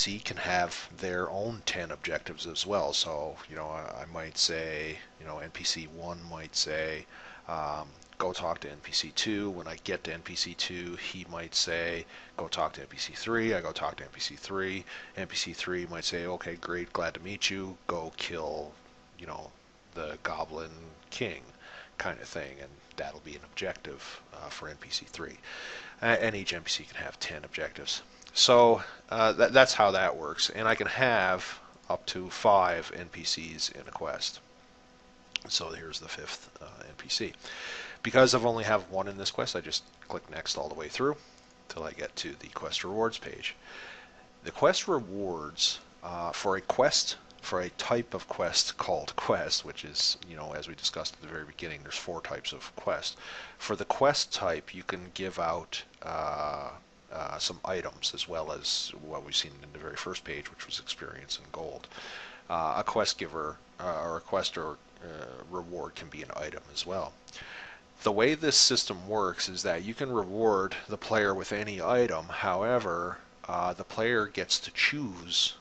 NPC can have their own 10 objectives as well. So, I might say, NPC 1 might say, go talk to NPC 2. When I get to NPC 2, he might say, go talk to NPC 3. I go talk to NPC 3. NPC 3 might say, okay, great, glad to meet you. Go kill, the Goblin King kind of thing. And that'll be an objective for NPC 3. And each NPC can have 10 objectives. So that's how that works. And I can have up to 5 NPCs in a quest. So here's the 5th NPC. Because I've only have one in this quest, I just click next all the way through until I get to the quest rewards page. The quest rewards for a type of quest called quest, which is, as we discussed at the very beginning, there's 4 types of quest. For the quest type, you can give out some items, as well as what we've seen in the very first page, which was experience and gold. A quest giver or a quest or reward can be an item as well. The way this system works is that you can reward the player with any item. However, the player gets to choose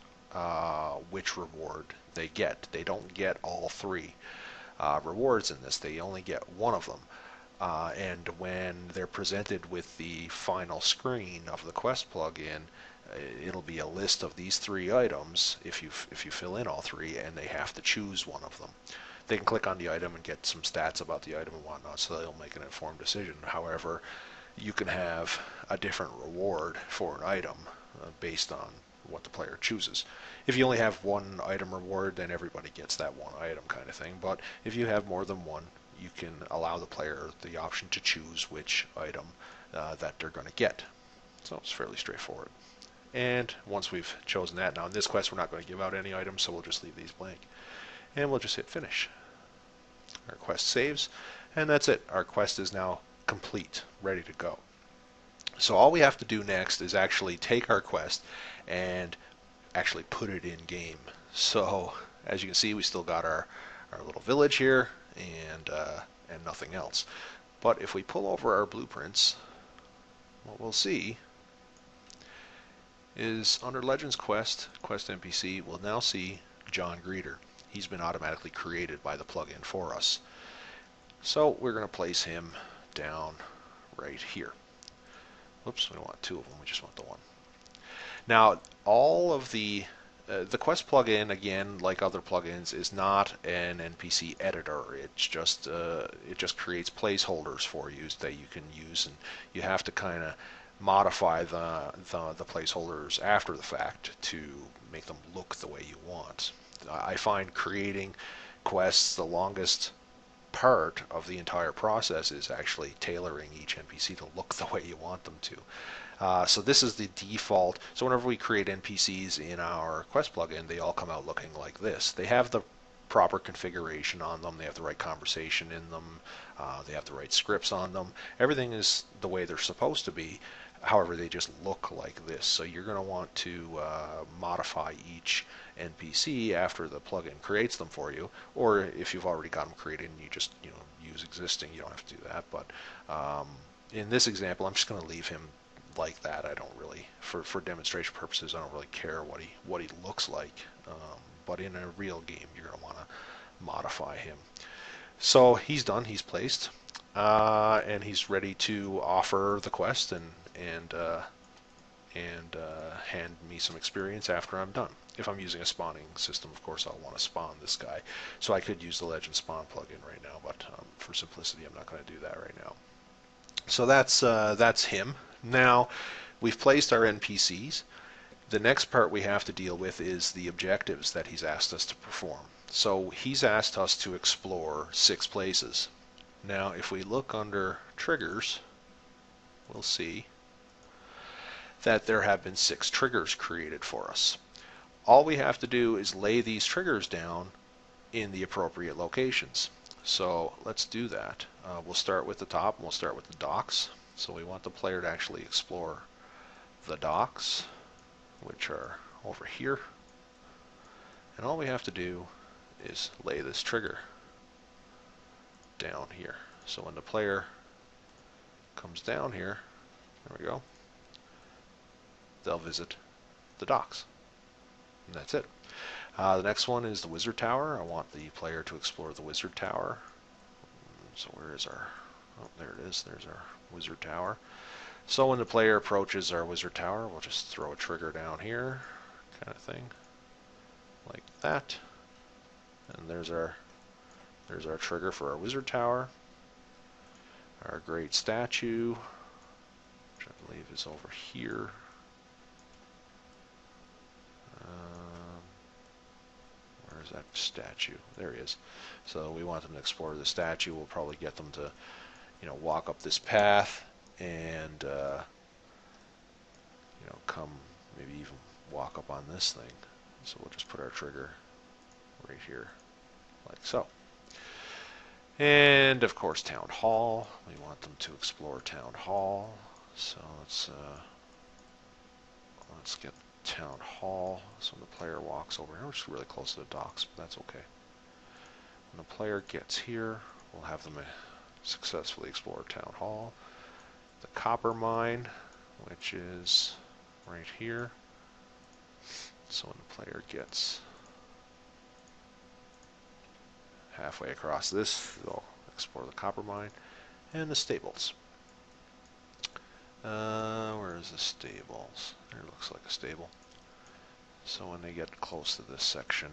which reward they get. They don't get all 3 rewards in this. They only get one of them. And when they're presented with the final screen of the quest plugin, it'll be a list of these 3 items if you fill in all 3, and they have to choose one of them. They can click on the item and get some stats about the item and whatnot, so they'll make an informed decision. However, you can have a different reward for an item based on what the player chooses. If you only have one item reward, then everybody gets that one item kind of thing. But if you have more than one, you can allow the player the option to choose which item that they're going to get. So it's fairly straightforward. And once we've chosen that, now in this quest we're not going to give out any items, so we'll just leave these blank. And we'll just hit finish. Our quest saves, and that's it. Our quest is now complete, ready to go. So all we have to do next is actually take our quest and actually put it in game. So as you can see, we still got our little village here and nothing else. But if we pull over our blueprints, what we'll see is under Legends Quest NPC, we'll now see John Greeter. He's been automatically created by the plugin for us. So we're going to place him down right here. Whoops, we don't want 2 of them, we just want the 1. Now, all of the Quest plugin, again, like other plugins, is not an NPC editor. It's just it just creates placeholders for you that you can use, and you have to kind of modify the placeholders after the fact to make them look the way you want. I find creating quests the longest part of the entire process is actually tailoring each NPC to look the way you want them to. So this is the default. So whenever we create NPCs in our Quest plugin, they all come out looking like this. They have the proper configuration on them. They have the right conversation in them. They have the right scripts on them. Everything is the way they're supposed to be. However, they just look like this. So you're going to want to modify each NPC after the plugin creates them for you, or if you've already got them created and you just use existing, you don't have to do that. But in this example, I'm just going to leave him like that. I don't really, for demonstration purposes, I don't really care what he looks like. But in a real game, you're going to want to modify him. So he's done. He's placed, and he's ready to offer the quest and hand me some experience after I'm done. If I'm using a spawning system, of course, I'll want to spawn this guy. So I could use the Legend Spawn plugin right now, but for simplicity, I'm not going to do that right now. So that's him. Now, we've placed our NPCs. The next part we have to deal with is the objectives that he's asked us to perform. So he's asked us to explore 6 places. Now, if we look under triggers, we'll see that there have been 6 triggers created for us. All we have to do is lay these triggers down in the appropriate locations. So let's do that. We'll start with the top, and we'll start with the docks. So we want the player to actually explore the docks, which are over here. And all we have to do is lay this trigger down here. So when the player comes down here, there we go, they'll visit the docks. And that's it. The next one is the Wizard Tower. I want the player to explore the Wizard Tower. So where is our... Oh, there it is. There's our Wizard Tower. So when the player approaches our Wizard Tower, we'll just throw a trigger down here, kind of thing, like that. And there's our trigger for our Wizard Tower. Our Great Statue, which I believe is over here. Where's that statue? There he is. So we want them to explore the statue. We'll probably get them to, walk up this path and, come maybe even walk up on this thing. So we'll just put our trigger right here, like so. And of course, Town Hall. We want them to explore Town Hall. So let's get Town Hall. So when the player walks over here, we're just really close to the docks, but that's okay. When the player gets here, we'll have them successfully explore Town Hall. The copper mine, which is right here. So when the player gets halfway across this, they'll explore the copper mine. And the stables. Where is the stables? There looks like a stable. So when they get close to this section,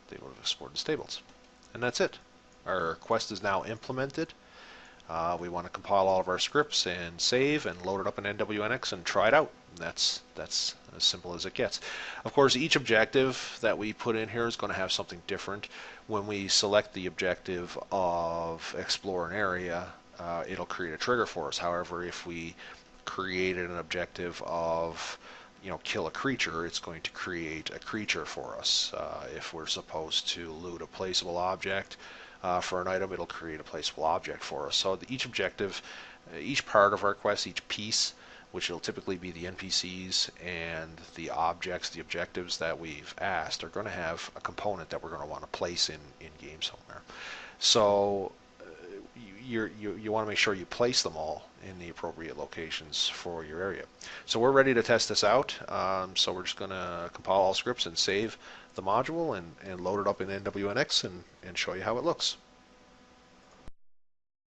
they will have explored the stables. And that's it. Our quest is now implemented. We want to compile all of our scripts and save and load it up in NWNX and try it out. That's as simple as it gets. Of course, each objective that we put in here is going to have something different. When we select the objective of explore an area, it'll create a trigger for us. However, if we created an objective of kill a creature, it's going to create a creature for us. If we're supposed to loot a placeable object for an item, it'll create a placeable object for us. So each objective, each part of our quest, each piece, which will typically be the NPCs and the objects, the objectives that we've asked, are going to have a component that we're going to want to place in game somewhere. So you want to make sure you place them all in the appropriate locations for your area. So we're ready to test this out. So we're just going to compile all scripts and save the module and load it up in NWNX and show you how it looks.